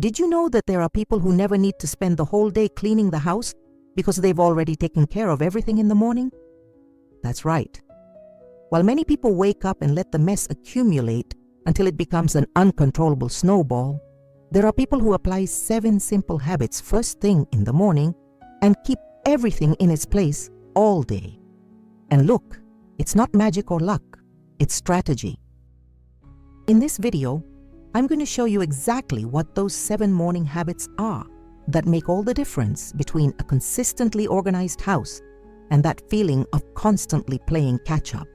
Did you know that there are people who never need to spend the whole day cleaning the house because they've already taken care of everything in the morning? That's right. While many people wake up and let the mess accumulate until it becomes an uncontrollable snowball, there are people who apply 7 simple habits first thing in the morning and keep everything in its place all day. And look, it's not magic or luck, it's strategy. In this video, I'm going to show you exactly what those 7 morning habits are that make all the difference between a consistently organized house and that feeling of constantly playing catch-up.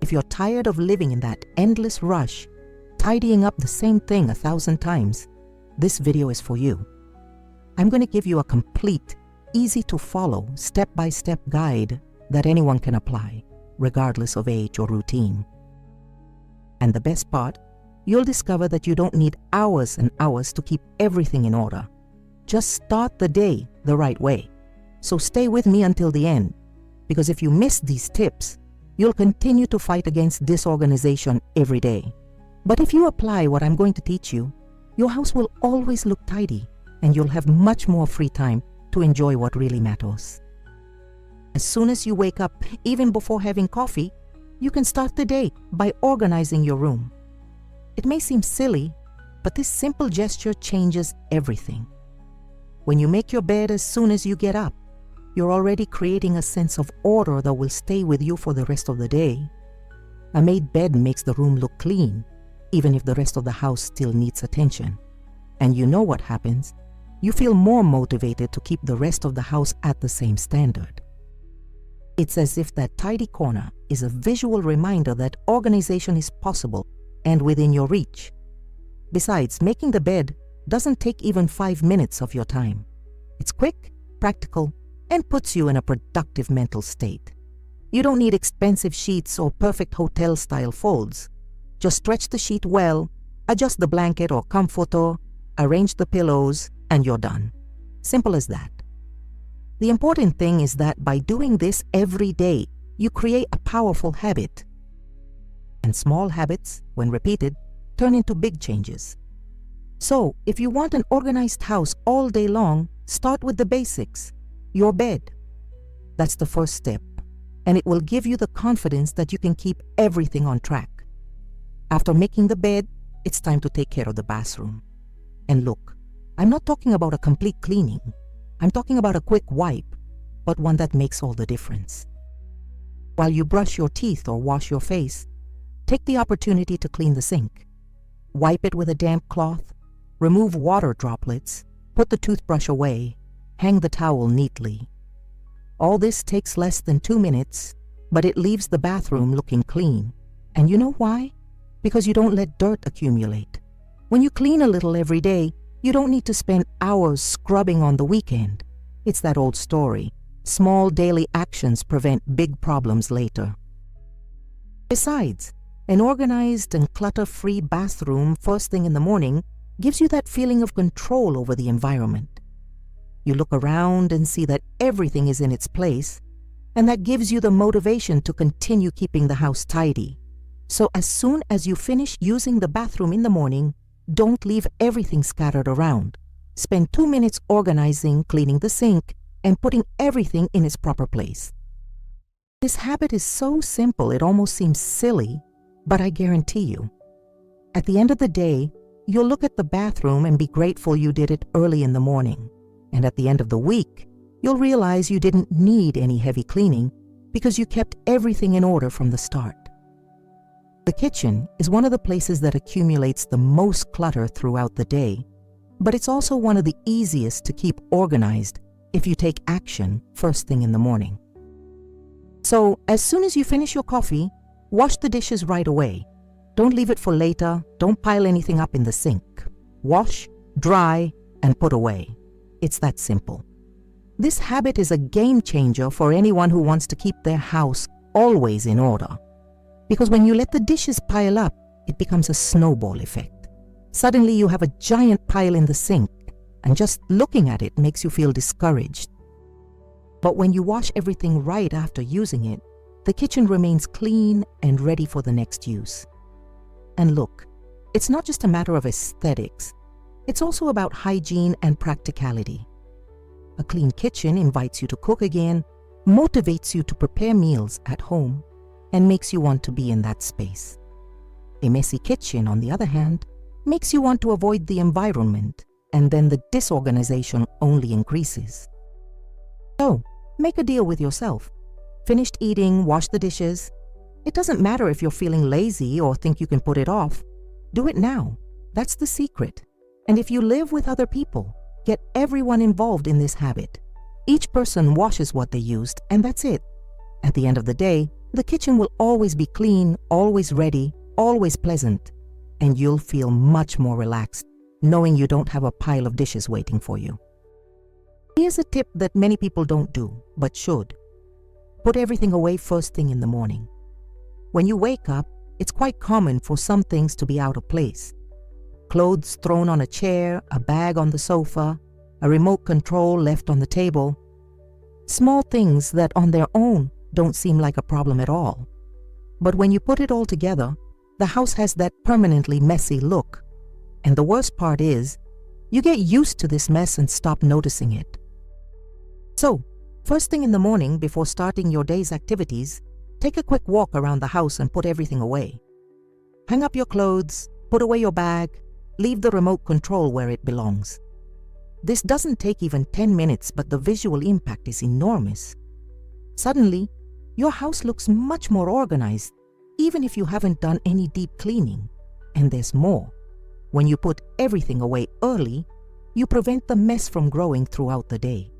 If you're tired of living in that endless rush, tidying up the same thing 1,000 times, this video is for you. I'm going to give you a complete, easy-to-follow, step-by-step guide that anyone can apply, regardless of age or routine. And the best part, you'll discover that you don't need hours and hours to keep everything in order. Just start the day the right way. So stay with me until the end, because if you miss these tips, you'll continue to fight against disorganization every day. But if you apply what I'm going to teach you, your house will always look tidy, and you'll have much more free time to enjoy what really matters. As soon as you wake up, even before having coffee, you can start the day by organizing your room. It may seem silly, but this simple gesture changes everything. When you make your bed as soon as you get up, you're already creating a sense of order that will stay with you for the rest of the day. A made bed makes the room look clean, even if the rest of the house still needs attention. And you know what happens? You feel more motivated to keep the rest of the house at the same standard. It's as if that tidy corner is a visual reminder that organization is possible and within your reach. Besides, making the bed doesn't take even 5 minutes of your time. It's quick, practical, and puts you in a productive mental state. You don't need expensive sheets or perfect hotel-style folds. Just stretch the sheet well, adjust the blanket or comforter, arrange the pillows, and you're done. Simple as that. The important thing is that by doing this every day, you create a powerful habit. And small habits, when repeated, turn into big changes. So, if you want an organized house all day long, start with the basics. Your bed. That's the first step, and it will give you the confidence that you can keep everything on track. After making the bed, it's time to take care of the bathroom. And look, I'm not talking about a complete cleaning. I'm talking about a quick wipe, but one that makes all the difference. While you brush your teeth or wash your face, take the opportunity to clean the sink. Wipe it with a damp cloth, remove water droplets, put the toothbrush away, hang the towel neatly. All this takes less than 2 minutes, but it leaves the bathroom looking clean. And you know why? Because you don't let dirt accumulate. When you clean a little every day, you don't need to spend hours scrubbing on the weekend. It's that old story. Small daily actions prevent big problems later. Besides, an organized and clutter-free bathroom first thing in the morning gives you that feeling of control over the environment. You look around and see that everything is in its place, and that gives you the motivation to continue keeping the house tidy. So as soon as you finish using the bathroom in the morning, don't leave everything scattered around. Spend 2 minutes organizing, cleaning the sink, and putting everything in its proper place. This habit is so simple it almost seems silly, but I guarantee you, at the end of the day, you'll look at the bathroom and be grateful you did it early in the morning. And at the end of the week, you'll realize you didn't need any heavy cleaning because you kept everything in order from the start. The kitchen is one of the places that accumulates the most clutter throughout the day, but it's also one of the easiest to keep organized if you take action first thing in the morning. So, as soon as you finish your coffee, wash the dishes right away. Don't leave it for later, don't pile anything up in the sink. Wash, dry, and put away. It's that simple. This habit is a game changer for anyone who wants to keep their house always in order. Because when you let the dishes pile up, it becomes a snowball effect. Suddenly you have a giant pile in the sink, and just looking at it makes you feel discouraged. But when you wash everything right after using it, the kitchen remains clean and ready for the next use. And look, it's not just a matter of aesthetics. It's also about hygiene and practicality. A clean kitchen invites you to cook again, motivates you to prepare meals at home, and makes you want to be in that space. A messy kitchen, on the other hand, makes you want to avoid the environment, and then the disorganization only increases. So, make a deal with yourself. Finished eating, wash the dishes. It doesn't matter if you're feeling lazy or think you can put it off. Do it now. That's the secret. And if you live with other people, get everyone involved in this habit. Each person washes what they used, and that's it. At the end of the day, the kitchen will always be clean, always ready, always pleasant, and you'll feel much more relaxed, knowing you don't have a pile of dishes waiting for you. Here's a tip that many people don't do, but should. Put everything away first thing in the morning. When you wake up, it's quite common for some things to be out of place. Clothes thrown on a chair, a bag on the sofa, a remote control left on the table. Small things that on their own don't seem like a problem at all. But when you put it all together, the house has that permanently messy look. And the worst part is, you get used to this mess and stop noticing it. So, first thing in the morning before starting your day's activities, take a quick walk around the house and put everything away. Hang up your clothes, put away your bag, leave the remote control where it belongs. This doesn't take even 10 minutes, but the visual impact is enormous. Suddenly, your house looks much more organized, even if you haven't done any deep cleaning. And there's more. When you put everything away early, you prevent the mess from growing throughout the day.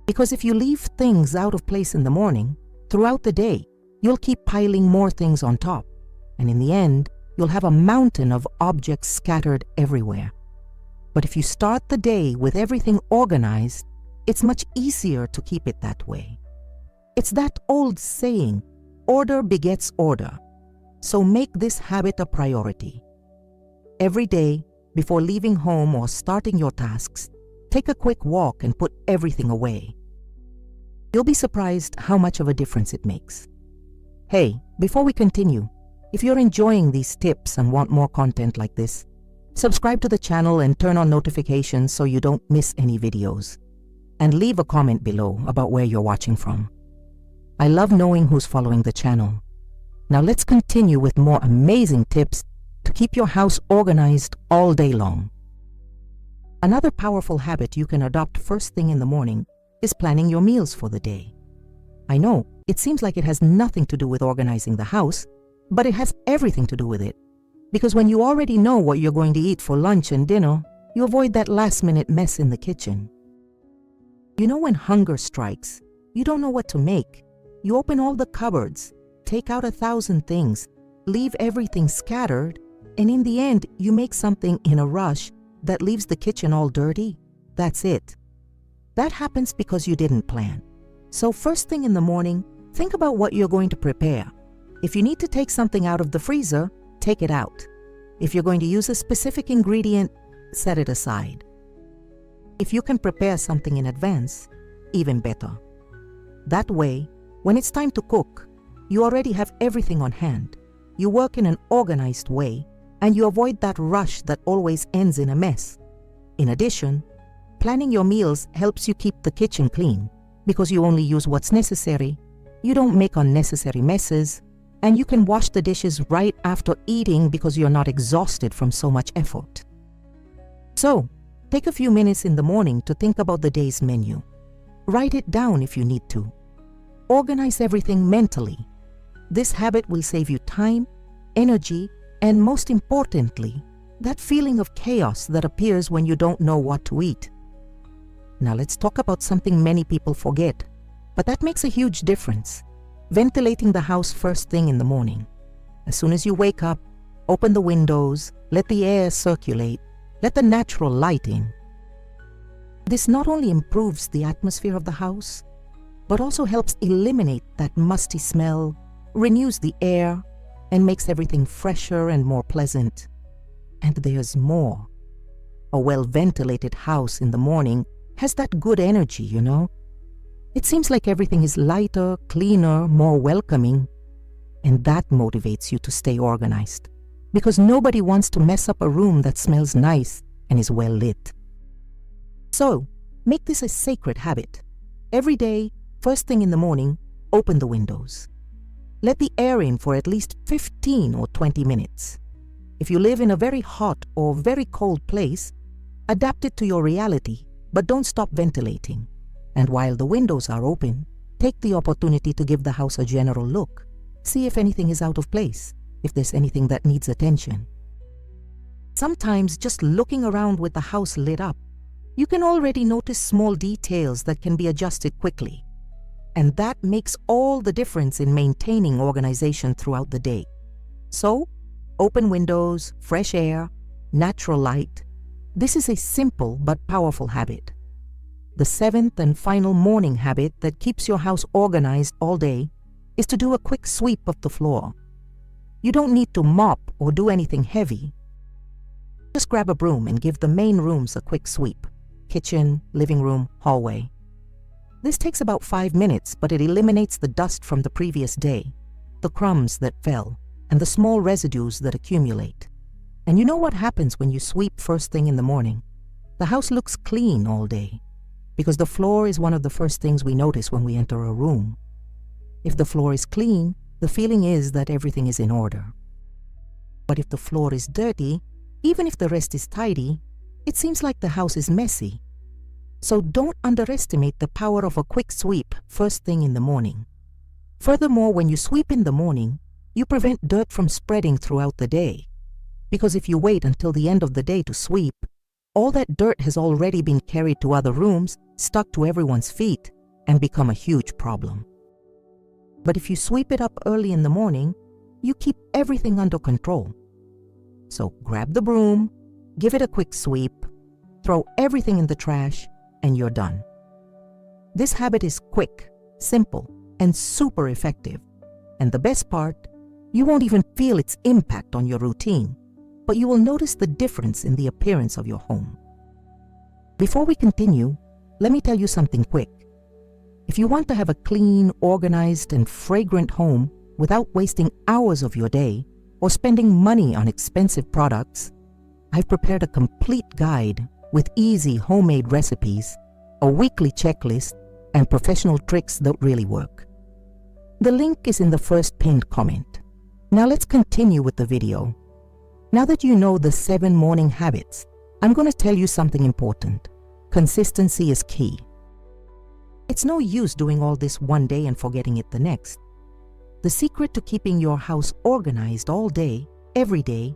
Because if you leave things out of place in the morning, throughout the day, you'll keep piling more things on top. And in the end, you'll have a mountain of objects scattered everywhere. But if you start the day with everything organized, it's much easier to keep it that way. It's that old saying, order begets order. So make this habit a priority. Every day, before leaving home or starting your tasks, take a quick walk and put everything away. You'll be surprised how much of a difference it makes. Hey, before we continue, if you're enjoying these tips and want more content like this, subscribe to the channel and turn on notifications so you don't miss any videos. And leave a comment below about where you're watching from. I love knowing who's following the channel. Now let's continue with more amazing tips to keep your house organized all day long. Another powerful habit you can adopt first thing in the morning is planning your meals for the day. I know, it seems like it has nothing to do with organizing the house, but it has everything to do with it. Because when you already know what you're going to eat for lunch and dinner, you avoid that last-minute mess in the kitchen. You know when hunger strikes, you don't know what to make. You open all the cupboards, take out 1,000 things, leave everything scattered, and in the end, you make something in a rush that leaves the kitchen all dirty. That's it. That happens because you didn't plan. So first thing in the morning, think about what you're going to prepare. If you need to take something out of the freezer, take it out. If you're going to use a specific ingredient, set it aside. If you can prepare something in advance, even better. That way, when it's time to cook, you already have everything on hand. You work in an organized way, and you avoid that rush that always ends in a mess. In addition, planning your meals helps you keep the kitchen clean because you only use what's necessary, you don't make unnecessary messes, and you can wash the dishes right after eating because you're not exhausted from so much effort. So, take a few minutes in the morning to think about the day's menu. Write it down if you need to. Organize everything mentally. This habit will save you time, energy, and most importantly, that feeling of chaos that appears when you don't know what to eat. Now let's talk about something many people forget, but that makes a huge difference. Ventilating the house first thing in the morning. As soon as you wake up, open the windows, let the air circulate, let the natural light in. This not only improves the atmosphere of the house, but also helps eliminate that musty smell, renews the air, and makes everything fresher and more pleasant. And there's more. A well-ventilated house in the morning has that good energy, you know? It seems like everything is lighter, cleaner, more welcoming, and that motivates you to stay organized. Because nobody wants to mess up a room that smells nice and is well lit. So, make this a sacred habit. Every day, first thing in the morning, open the windows. Let the air in for at least 15 or 20 minutes. If you live in a very hot or very cold place, adapt it to your reality, but don't stop ventilating. And while the windows are open, take the opportunity to give the house a general look. See if anything is out of place, if there's anything that needs attention. Sometimes just looking around with the house lit up, you can already notice small details that can be adjusted quickly. And that makes all the difference in maintaining organization throughout the day. So, open windows, fresh air, natural light. This is a simple but powerful habit. The seventh and final morning habit that keeps your house organized all day is to do a quick sweep of the floor. You don't need to mop or do anything heavy. Just grab a broom and give the main rooms a quick sweep. Kitchen, living room, hallway. This takes about 5 minutes, but it eliminates the dust from the previous day, the crumbs that fell, and the small residues that accumulate. And you know what happens when you sweep first thing in the morning? The house looks clean all day, because the floor is one of the first things we notice when we enter a room. If the floor is clean, the feeling is that everything is in order. But if the floor is dirty, even if the rest is tidy, it seems like the house is messy. So don't underestimate the power of a quick sweep first thing in the morning. Furthermore, when you sweep in the morning, you prevent dirt from spreading throughout the day. Because if you wait until the end of the day to sweep, all that dirt has already been carried to other rooms, stuck to everyone's feet, and become a huge problem. But if you sweep it up early in the morning, you keep everything under control. So grab the broom, give it a quick sweep, throw everything in the trash, and you're done. This habit is quick, simple, and super effective. And the best part, you won't even feel its impact on your routine, but you will notice the difference in the appearance of your home. Before we continue, let me tell you something quick. If you want to have a clean, organized, and fragrant home without wasting hours of your day or spending money on expensive products, I've prepared a complete guide with easy homemade recipes, a weekly checklist, and professional tricks that really work. The link is in the first pinned comment. Now let's continue with the video. Now that you know the 7 morning habits, I'm going to tell you something important. Consistency is key. It's no use doing all this one day and forgetting it the next. The secret to keeping your house organized all day, every day,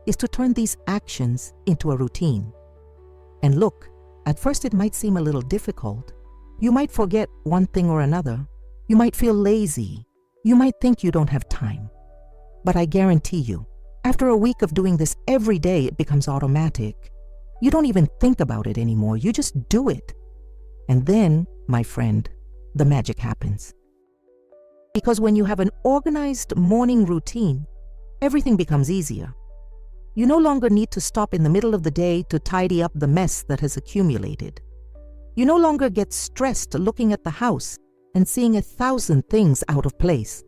is to turn these actions into a routine. And look, at first it might seem a little difficult. You might forget one thing or another. You might feel lazy. You might think you don't have time. But I guarantee you, after a week of doing this every day, it becomes automatic. You don't even think about it anymore. You just do it. And then, my friend, the magic happens. Because when you have an organized morning routine, everything becomes easier. You no longer need to stop in the middle of the day to tidy up the mess that has accumulated. You no longer get stressed looking at the house and seeing 1,000 things out of place.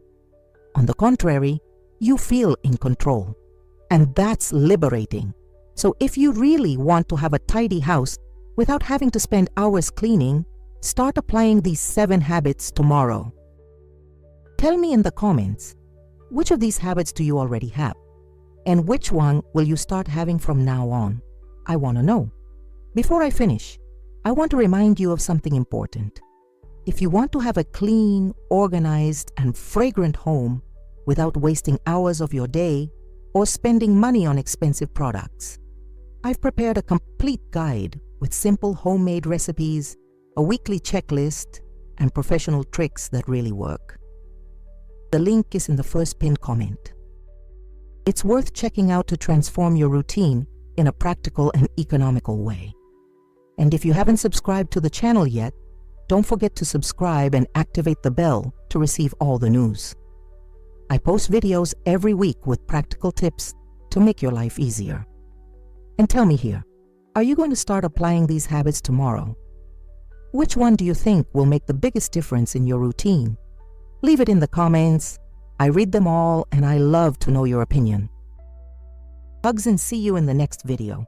On the contrary, you feel in control. And that's liberating. So if you really want to have a tidy house without having to spend hours cleaning, start applying these 7 habits tomorrow. Tell me in the comments, which of these habits do you already have? And which one will you start having from now on? I want to know. Before I finish, I want to remind you of something important. If you want to have a clean, organized, and fragrant home without wasting hours of your day or spending money on expensive products, I've prepared a complete guide with simple homemade recipes, a weekly checklist, and professional tricks that really work. The link is in the first pinned comment. It's worth checking out to transform your routine in a practical and economical way. And if you haven't subscribed to the channel yet, don't forget to subscribe and activate the bell to receive all the news. I post videos every week with practical tips to make your life easier. And tell me here, are you going to start applying these habits tomorrow? Which one do you think will make the biggest difference in your routine? Leave it in the comments. I read them all and I love to know your opinion. Hugs and see you in the next video.